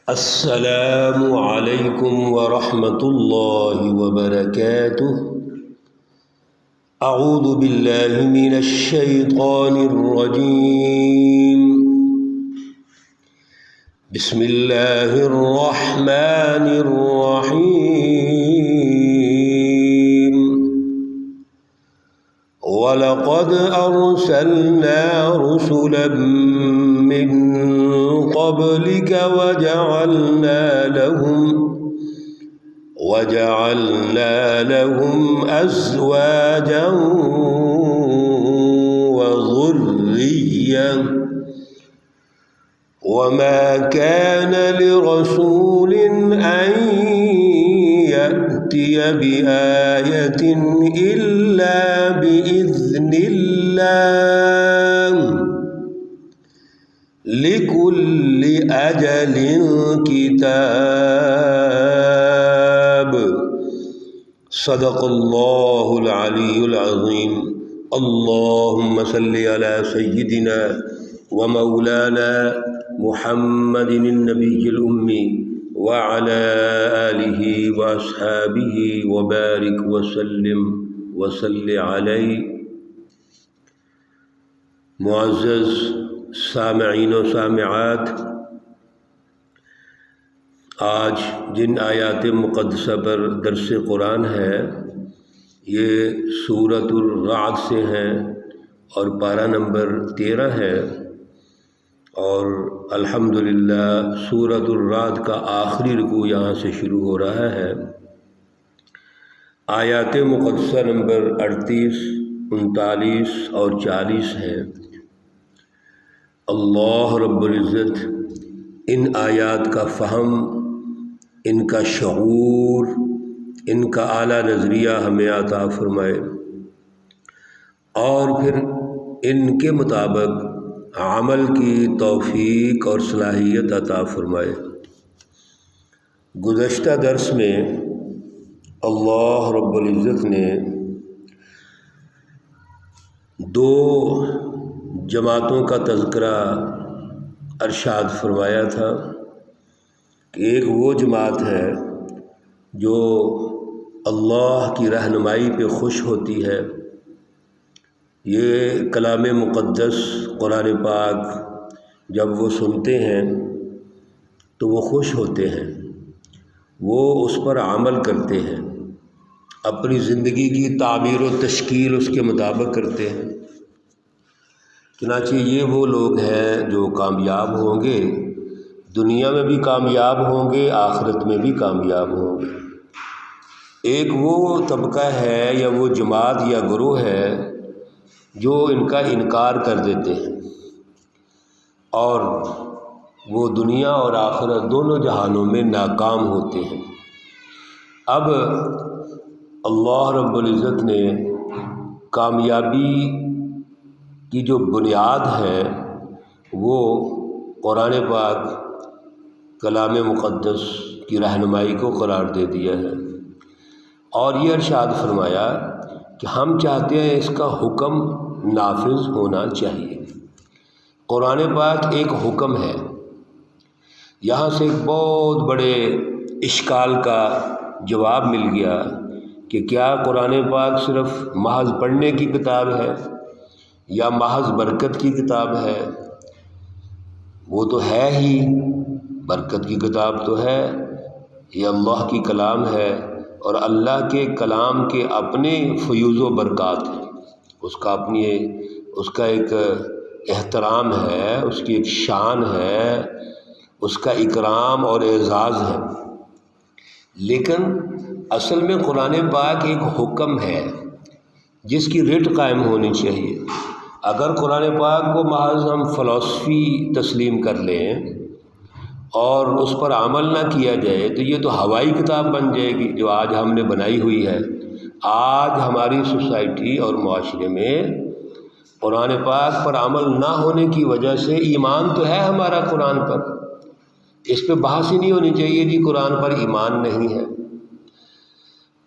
السلام علیکم ورحمۃ اللہ وبرکاتہ۔ اعوذ باللہ من الشیطان الرجیم، بسم اللہ الرحمن الرحیم۔ وَلَقَدْ أَرْسَلْنَا رُسُلًا مِّن قَبْلِكَ وَجَعَلْنَا لَهُمْ أَزْوَاجًا وَذُرِّيَّةً وَمَا كَانَ لِرَسُولٍ أَن يَأْتِيَ بِآيَةٍ إِلَّا بِإِذْنِ اللَّهِ لِكُلِّ أَجَلٍ كِتَابٌ۔ صدق اللہ العلی العظیم۔ اللہم صل علی سیدنا ومولانا محمد النبی الأمی وعلى آلہ واصحابہ وبارک وسلم وصل علیہ۔ معزز سامعین و سامعات، آج جن آیات مقدسہ پر درس قرآن ہے یہ سورۃ الرعد سے ہیں اور پارہ نمبر 13 ہے، اور الحمدللہ سورۃ الرعد کا آخری رکوع یہاں سے شروع ہو رہا ہے۔ آیات مقدسہ نمبر 38، 39 اور 40 ہیں۔ اللہ رب العزت ان آیات کا فہم، ان کا شعور، ان کا اعلیٰ نظریہ ہمیں عطا فرمائے، اور پھر ان کے مطابق عمل کی توفیق اور صلاحیت عطا فرمائے۔ گزشتہ درس میں اللہ رب العزت نے دو جماعتوں کا تذکرہ ارشاد فرمایا تھا کہ ایک وہ جماعت ہے جو اللہ کی رہنمائی پہ خوش ہوتی ہے، یہ کلام مقدس قرآن پاک جب وہ سنتے ہیں تو وہ خوش ہوتے ہیں، وہ اس پر عمل کرتے ہیں، اپنی زندگی کی تعبیر و تشکیل اس کے مطابق کرتے ہیں۔ چنانچہ یہ وہ لوگ ہیں جو کامیاب ہوں گے، دنیا میں بھی کامیاب ہوں گے، آخرت میں بھی کامیاب ہوں گے۔ ایک وہ طبقہ ہے یا وہ جماعت یا گروہ ہے جو ان کا انکار کر دیتے ہیں اور وہ دنیا اور آخرت دونوں جہانوں میں ناکام ہوتے ہیں۔ اب اللہ رب العزت نے کامیابی کی جو بنیاد ہے وہ قرآن پاک کلام مقدس کی رہنمائی کو قرار دے دیا ہے، اور یہ ارشاد فرمایا کہ ہم چاہتے ہیں اس کا حکم نافذ ہونا چاہیے۔ قرآن پاک ایک حکم ہے۔ یہاں سے ایک بہت بڑے اشکال کا جواب مل گیا کہ کیا قرآن پاک صرف محض پڑھنے کی کتاب ہے یا محض برکت کی کتاب ہے؟ وہ تو ہے ہی، برکت کی کتاب تو ہے، یہ اللہ کی کلام ہے، اور اللہ کے کلام کے اپنے فیوز و برکات ہیں، اس کا ایک احترام ہے، اس کی ایک شان ہے، اس کا اکرام اور اعزاز ہے۔ لیکن اصل میں قرآن پاک ایک حکم ہے جس کی رٹ قائم ہونی چاہیے۔ اگر قرآن پاک کو محض ہم فلسفی تسلیم کر لیں اور اس پر عمل نہ کیا جائے تو یہ تو ہوائی کتاب بن جائے گی جو آج ہم نے بنائی ہوئی ہے۔ آج ہماری سوسائٹی اور معاشرے میں قرآن پاک پر عمل نہ ہونے کی وجہ سے ایمان تو ہے ہمارا قرآن پر، اس پہ بحث ہی نہیں ہونی چاہیے جی قرآن پر ایمان نہیں ہے۔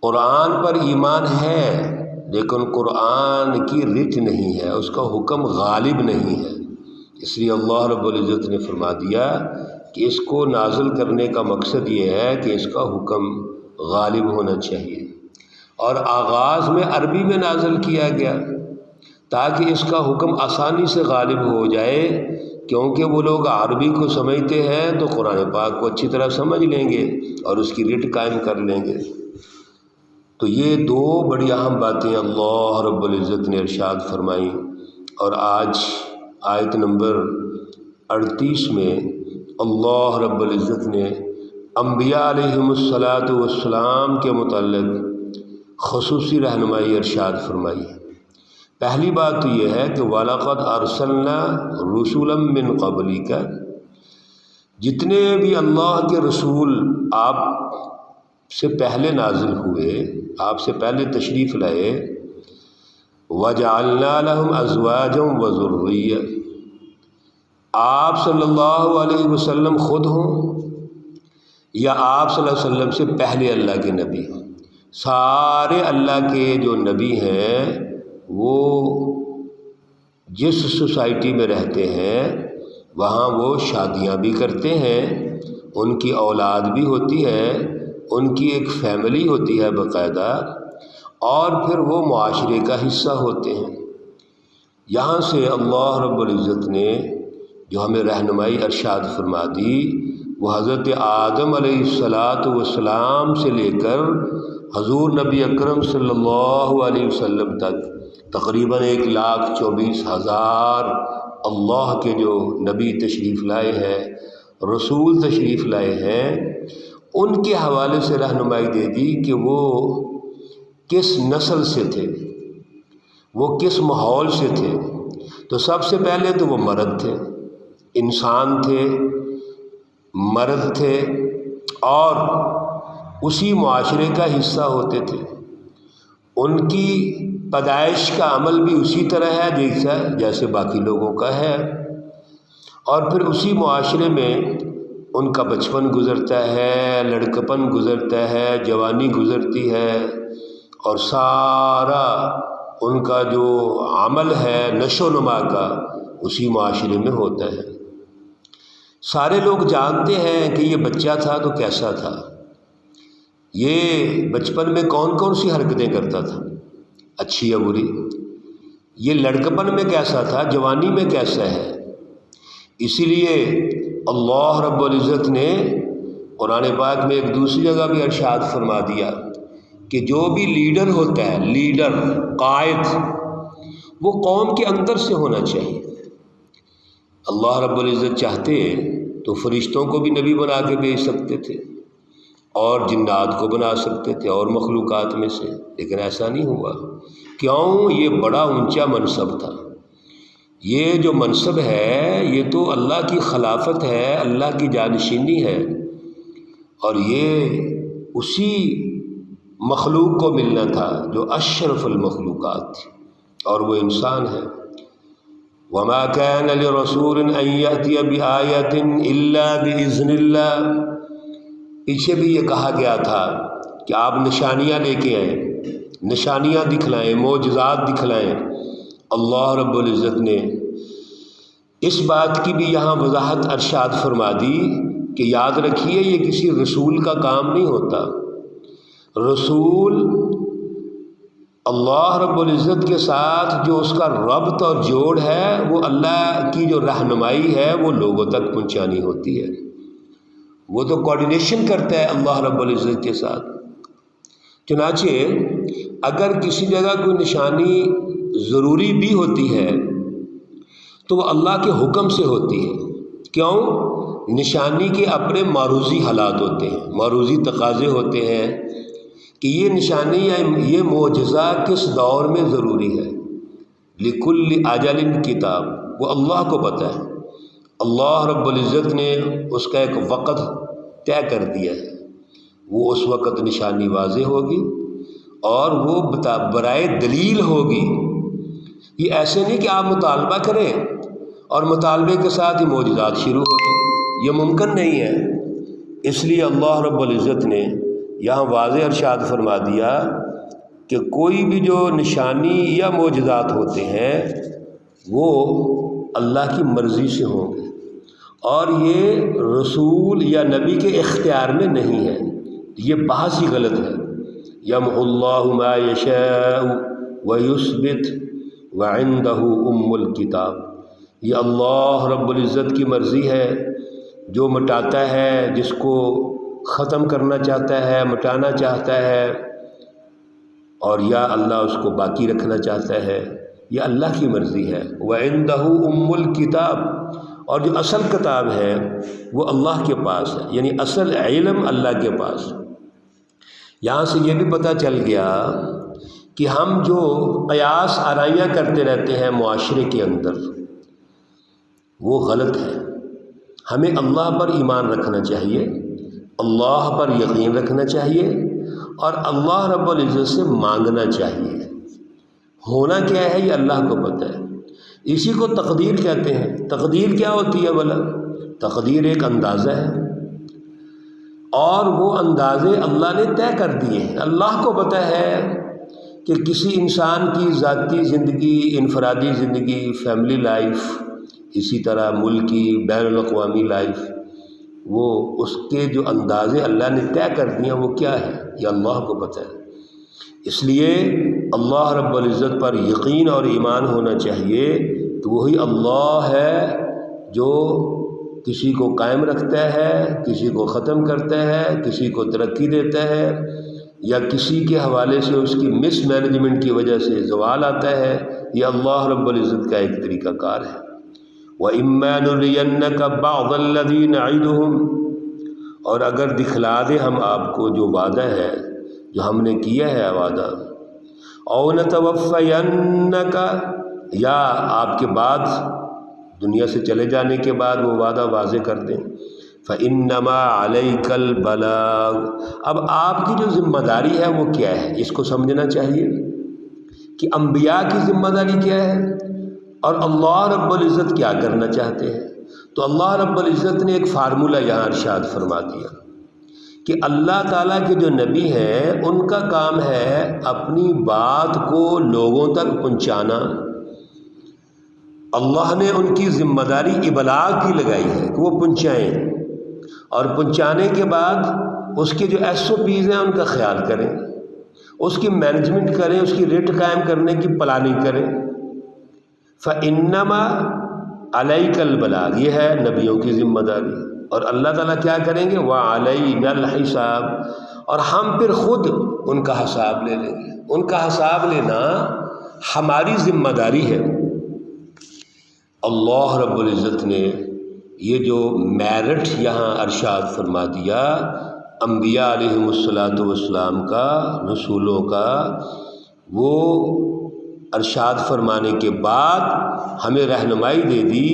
قرآن پر ایمان ہے لیکن قرآن کی رت نہیں ہے، اس کا حکم غالب نہیں ہے۔ اس لیے اللہ رب العزت نے فرما دیا کہ اس کو نازل کرنے کا مقصد یہ ہے کہ اس کا حکم غالب ہونا چاہیے، اور آغاز میں عربی میں نازل کیا گیا تاکہ اس کا حکم آسانی سے غالب ہو جائے، کیونکہ وہ لوگ عربی کو سمجھتے ہیں تو قرآن پاک کو اچھی طرح سمجھ لیں گے اور اس کی رٹ قائم کر لیں گے۔ تو یہ دو بڑی اہم باتیں اللہ رب العزت نے ارشاد فرمائیں، اور آج آیت نمبر 38 میں اللہ رب العزت نے انبیاء علیہم الصلاۃ والسلام کے متعلق خصوصی رہنمائی ارشاد فرمائی ہے۔ پہلی بات تو یہ ہے کہ وَلَقَدْ أَرْسَلْنَا رُسُلًا مِّن قَبْلِكَ، جتنے بھی اللہ کے رسول آپ سے پہلے نازل ہوئے، آپ سے پہلے تشریف لائے، وَجَعَلْنَا لَهُمْ أَزْوَاجًا وَذُرِّيَّةً، آپ صلی اللہ علیہ وسلم خود ہوں یا آپ صلی اللہ علیہ وسلم سے پہلے اللہ کے نبی ہوں، سارے اللہ کے جو نبی ہیں وہ جس سوسائٹی میں رہتے ہیں وہاں وہ شادیاں بھی کرتے ہیں، ان کی اولاد بھی ہوتی ہے، ان کی ایک فیملی ہوتی ہے باقاعدہ، اور پھر وہ معاشرے کا حصہ ہوتے ہیں۔ یہاں سے اللہ رب العزت نے جو ہمیں رہنمائی ارشاد فرما دی وہ حضرت آدم علیہ السلام سے لے کر حضور نبی اکرم صلی اللہ علیہ وسلم تک تقریباً 1,24,000 اللہ کے جو نبی تشریف لائے ہیں، رسول تشریف لائے ہیں، ان کے حوالے سے رہنمائی دے دی کہ وہ کس نسل سے تھے، وہ کس ماحول سے تھے۔ تو سب سے پہلے تو وہ مرد تھے، انسان تھے، مرد تھے، اور اسی معاشرے کا حصہ ہوتے تھے۔ ان کی پیدائش کا عمل بھی اسی طرح ہے جیسے باقی لوگوں کا ہے، اور پھر اسی معاشرے میں ان کا بچپن گزرتا ہے، لڑکپن گزرتا ہے، جوانی گزرتی ہے، اور سارا ان کا جو عمل ہے نشو و نما کا اسی معاشرے میں ہوتا ہے۔ سارے لوگ جانتے ہیں کہ یہ بچہ تھا تو کیسا تھا، یہ بچپن میں کون کون سی حرکتیں کرتا تھا، اچھی یا بری، یہ لڑکپن میں کیسا تھا، جوانی میں کیسا ہے۔ اسی لیے اللہ رب العزت نے قرآن پاک میں ایک دوسری جگہ بھی ارشاد فرما دیا کہ جو بھی لیڈر ہوتا ہے، لیڈر، قائد، وہ قوم کے اندر سے ہونا چاہیے۔ اللہ رب العزت چاہتے تو فرشتوں کو بھی نبی بنا کے بھیج سکتے تھے اور جنات کو بنا سکتے تھے اور مخلوقات میں سے، لیکن ایسا نہیں ہوا۔ کیوں؟ یہ بڑا اونچا منصب تھا۔ یہ جو منصب ہے یہ تو اللہ کی خلافت ہے، اللہ کی جانشینی ہے، اور یہ اسی مخلوق کو ملنا تھا جو اشرف المخلوقات تھی، اور وہ انسان ہے۔ وما كان لرسول ان يأتي بآية الا بإذن اللہ، پیچھے بھی یہ کہا گیا تھا کہ آپ نشانیاں لے کے آئیں، نشانیاں دکھلائیں، معجزات دکھلائیں۔ اللہ رب العزت نے اس بات کی بھی یہاں وضاحت ارشاد فرما دی کہ یاد رکھیے یہ کسی رسول کا کام نہیں ہوتا۔ رسول اللہ رب العزت کے ساتھ جو اس کا ربط اور جوڑ ہے وہ اللہ کی جو رہنمائی ہے وہ لوگوں تک پہنچانی ہوتی ہے، وہ تو کوآرڈینیشن کرتا ہے اللہ رب العزت کے ساتھ۔ چنانچہ اگر کسی جگہ کوئی نشانی ضروری بھی ہوتی ہے تو وہ اللہ کے حکم سے ہوتی ہے۔ کیوں؟ نشانی کے اپنے معروضی حالات ہوتے ہیں، معروضی تقاضے ہوتے ہیں کہ یہ نشانی یا یہ معجزہ کس دور میں ضروری ہے۔ لِكُلِّ أَجَلٍ کتاب، وہ اللہ کو پتہ ہے۔ اللہ رب العزت نے اس کا ایک وقت طے کر دیا ہے، وہ اس وقت نشانی واضح ہوگی اور وہ برائے دلیل ہوگی۔ یہ ایسے نہیں کہ آپ مطالبہ کریں اور مطالبے کے ساتھ ہی معجزات شروع ہو جائیں، یہ ممکن نہیں ہے۔ اس لیے اللہ رب العزت نے یہاں واضح ارشاد فرما دیا کہ کوئی بھی جو نشانی یا معجزات ہوتے ہیں وہ اللہ کی مرضی سے ہوں گے، اور یہ رسول یا نبی کے اختیار میں نہیں ہے، یہ بحث ہی غلط ہے۔ یمحو اللہ ما یشاء ویثبت وعندہ ام الکتاب، یہ اللہ رب العزت کی مرضی ہے، جو مٹاتا ہے، جس کو ختم کرنا چاہتا ہے، مٹانا چاہتا ہے، اور یا اللہ اس کو باقی رکھنا چاہتا ہے، یہ اللہ کی مرضی ہے۔ وعندہ ام الکتاب، اور جو اصل کتاب ہے وہ اللہ کے پاس ہے، یعنی اصل علم اللہ کے پاس۔ یہاں سے یہ بھی پتہ چل گیا کہ ہم جو قیاس آرائیاں کرتے رہتے ہیں معاشرے کے اندر، وہ غلط ہے۔ ہمیں اللہ پر ایمان رکھنا چاہیے، اللہ پر یقین رکھنا چاہیے، اور اللہ رب العزت سے مانگنا چاہیے۔ ہونا کیا ہے یہ اللہ کو پتہ ہے، اسی کو تقدیر کہتے ہیں۔ تقدیر کیا ہوتی ہے بھلا؟ تقدیر ایک اندازہ ہے، اور وہ اندازے اللہ نے طے کر دیے ہیں۔ اللہ کو پتہ ہے کہ کسی انسان کی ذاتی زندگی، انفرادی زندگی، فیملی لائف، اسی طرح ملکی بین الاقوامی لائف، وہ اس کے جو اندازے اللہ نے طے کر دیے ہیں وہ کیا ہے، یہ اللہ کو پتہ ہے۔ اس لیے اللہ رب العزت پر یقین اور ایمان ہونا چاہیے کہ وہی اللہ ہے جو کسی کو قائم رکھتا ہے، کسی کو ختم کرتا ہے، کسی کو ترقی دیتا ہے، یا کسی کے حوالے سے اس کی مس مینجمنٹ کی وجہ سے زوال آتا ہے، یہ اللہ رب العزت کا ایک طریقہ کار ہے۔ وَإِمَّا نُرِيَنَّكَ بَعْضَ الَّذِي نَعِدُهُمْ، اور اگر دکھلا دیں ہم آپ کو جو وعدہ ہے، جو ہم نے کیا ہے وعدہ، أَوْ نَتَوَفَّيَنَّكَ، یا آپ کے بعد دنیا سے چلے جانے کے بعد وہ وعدہ واضح کر دیں، فَإِنَّمَا عَلَيْكَ الْبَلَاغُ، اب آپ کی جو ذمہ داری ہے وہ کیا ہے، اس کو سمجھنا چاہیے کہ انبیاء کی ذمہ داری کیا ہے، اور اللہ رب العزت کیا کرنا چاہتے ہیں۔ تو اللہ رب العزت نے ایک فارمولہ یہاں ارشاد فرما دیا کہ اللہ تعالیٰ کے جو نبی ہیں ان کا کام ہے اپنی بات کو لوگوں تک پہنچانا۔ اللہ نے ان کی ذمہ داری ابلاغ کی لگائی ہے کہ وہ پہنچائیں، اور پہنچانے کے بعد اس کے جو SOPs ہیں ان کا خیال کریں، اس کی مینجمنٹ کریں، اس کی ریٹ قائم کرنے کی پلاننگ کریں۔ فَإِنَّمَا عَلَيْكَ الْبَلَاغُ، یہ ہے نبیوں کی ذمہ داری، اور اللہ تعالیٰ کیا کریں گے، وَعَلَيْنَا الْحِسَابُ، اور ہم پھر خود ان کا حساب لے لیں گے۔ ان کا حساب لینا ہماری ذمہ داری ہے۔ اللہ رب العزت نے یہ جو میرٹ یہاں ارشاد فرما دیا انبیاء علیہم الصلاۃ والسلام کا، رسولوں کا، وہ ارشاد فرمانے کے بعد ہمیں رہنمائی دے دی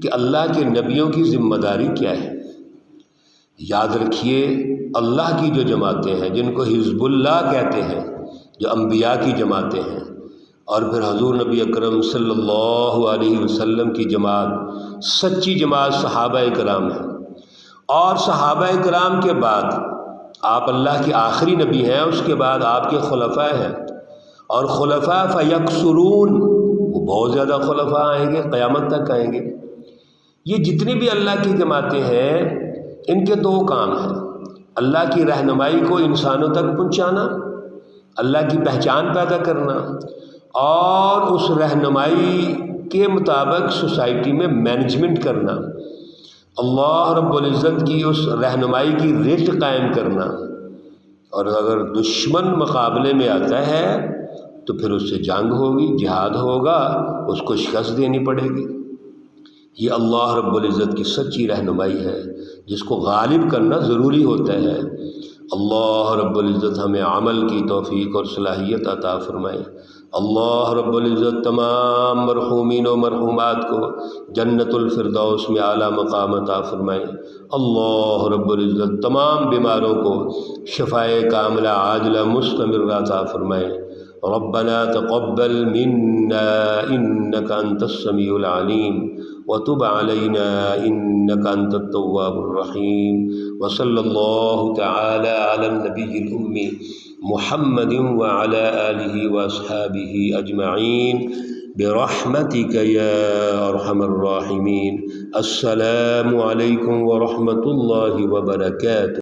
کہ اللہ کے نبیوں کی ذمہ داری کیا ہے۔ یاد رکھیے اللہ کی جو جماعتیں ہیں جن کو حزب اللہ کہتے ہیں، جو انبیاء کی جماعتیں ہیں، اور پھر حضور نبی اکرم صلی اللہ علیہ وسلم کی جماعت، سچی جماعت صحابہ کرام ہے، اور صحابہ کرام کے بعد آپ اللہ کے آخری نبی ہیں، اس کے بعد آپ کے خلفاء ہیں، اور خلفاء فیکثرون، وہ بہت زیادہ خلفاء آئیں گے، قیامت تک آئیں گے۔ یہ جتنی بھی اللہ کی جماعتیں ہیں ان کے دو کام ہیں، اللہ کی رہنمائی کو انسانوں تک پہنچانا، اللہ کی پہچان پیدا کرنا، اور اس رہنمائی کے مطابق سوسائٹی میں مینجمنٹ کرنا، اللہ رب العزت کی اس رہنمائی کی ریٹ قائم کرنا، اور اگر دشمن مقابلے میں آتا ہے تو پھر اس سے جنگ ہوگی، جہاد ہوگا، اس کو شکست دینی پڑے گی۔ یہ اللہ رب العزت کی سچی رہنمائی ہے جس کو غالب کرنا ضروری ہوتا ہے۔ اللہ رب العزت ہمیں عمل کی توفیق اور صلاحیت عطا فرمائے۔ اللہ رب العزت تمام مرحومین و مرحومات کو جنت الفردوس میں اعلیٰ مقام عطا فرمائے۔ اللہ رب العزت تمام بیماروں کو شفائے کاملہ عاجلہ مستمرہ عطا فرمائے۔ ربنا تقبل منا انك انت السميع العليم وتب علينا انك انت التواب الرحيم وصلى الله تعالى على النبي الأمي محمد وعلى آله واصحابه اجمعين برحمتک یا ارحم الراحمین۔ السلام علیکم ورحمۃ اللہ وبرکاتہ۔